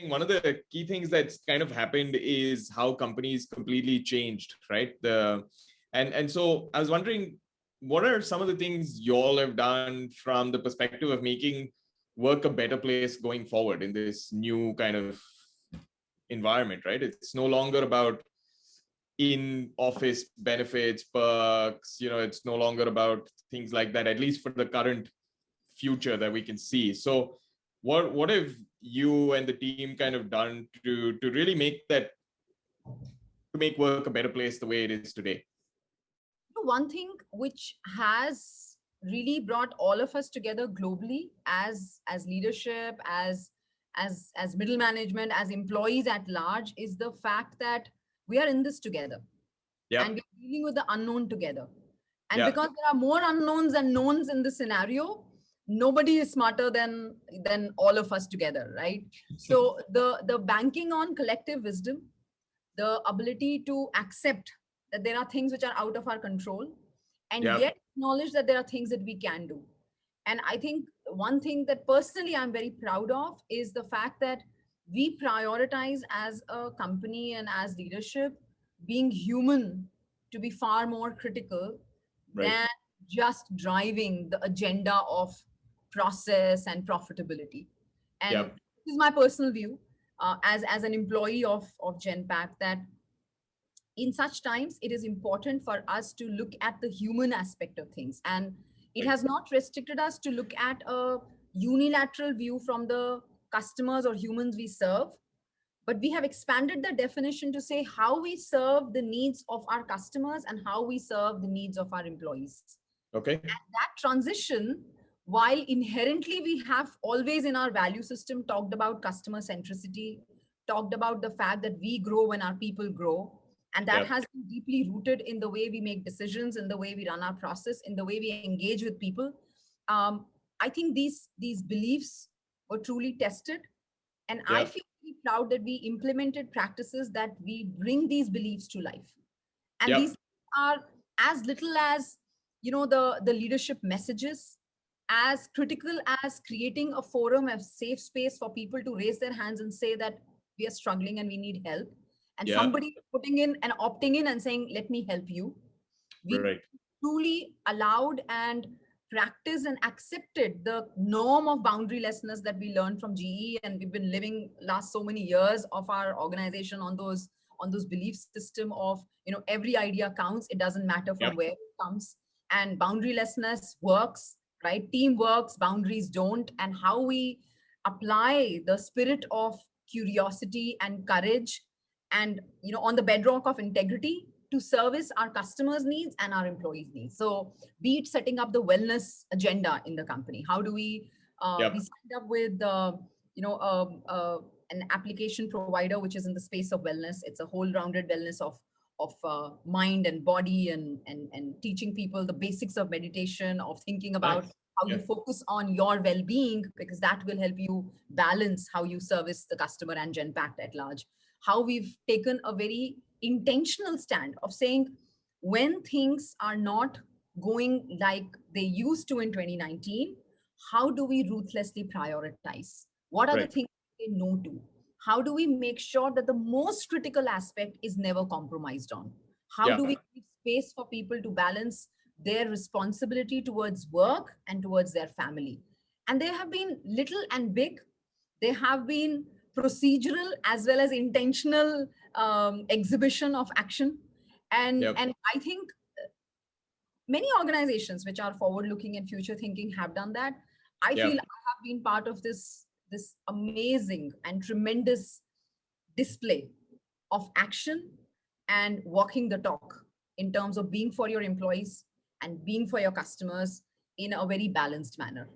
one of the key things that's kind of happened is how companies completely changed, right? And so I was wondering, what are some of the things you all have done from the perspective of making work a better place going forward in this new kind of environment, right? It's no longer about in office benefits, perks, it's no longer about things like that, at least for the current future that we can see. So what have you and the team kind of done to really make work a better place the way it is today? One thing which has really brought all of us together globally as leadership, as middle management, as employees at large, is the fact that we are in this together. Yeah. And we're dealing with the unknown together. And Yeah. because there are more unknowns than knowns in this scenario, nobody is smarter than all of us together, right? So the banking on collective wisdom, the ability to accept that there are things which are out of our control, and Yeah. yet acknowledge that there are things that we can do. And I think one thing that personally I'm very proud of is the fact that we prioritize as a company and as leadership being human to be far more critical Right. than just driving the agenda of process and profitability. And Yeah. this is my personal view as an employee of Genpact, that in such times it is important for us to look at the human aspect of things, and it Right. has not restricted us to look at a unilateral view from the customers or humans we serve, but we have expanded the definition to say how we serve the needs of our customers and how we serve the needs of our employees. Okay. And that transition, while inherently we have always in our value system talked about customer centricity, talked about the fact that we grow when our people grow, and that Yeah. has been deeply rooted in the way we make decisions, in the way we run our process, in the way we engage with people. I think these beliefs were truly tested, and I Yeah. feel really proud that we implemented practices that we bring these beliefs to life. And Yeah. these are as little as, the leadership messages, as critical as creating a forum, a safe space for people to raise their hands and say that we are struggling and we need help, and Yeah. somebody putting in and opting in and saying, let me help you. We Right. truly allowed and practiced and accepted the norm of boundarylessness that we learned from GE, and we've been living last so many years of our organization on those belief system of, every idea counts, it doesn't matter Yeah. from where it comes, and boundarylessness works, right? Team works, boundaries don't. And how we apply the spirit of curiosity and courage, and on the bedrock of integrity, to service our customers' needs and our employees' needs. So, be it setting up the wellness agenda in the company, how do Yeah. we signed up with an application provider which is in the space of wellness. It's a whole-rounded wellness of mind and body, and teaching people the basics of meditation, of thinking about Nice. how Yeah. you focus on your well-being, because that will help you balance how you service the customer and Genpact at large. How we've taken a very intentional stand of saying, when things are not going like they used to in 2019, how do we ruthlessly prioritize? What are the Right. things we say no to? How do we make sure that the most critical aspect is never compromised on? How Yeah. do we give space for people to balance their responsibility towards work and towards their family? And there have been little and big, there have been procedural as well as intentional exhibition of action. and Yeah. and I think many organizations which are forward looking and future thinking have done that. I Yeah. feel I have been part of this amazing and tremendous display of action and walking the talk in terms of being for your employees and being for your customers in a very balanced manner.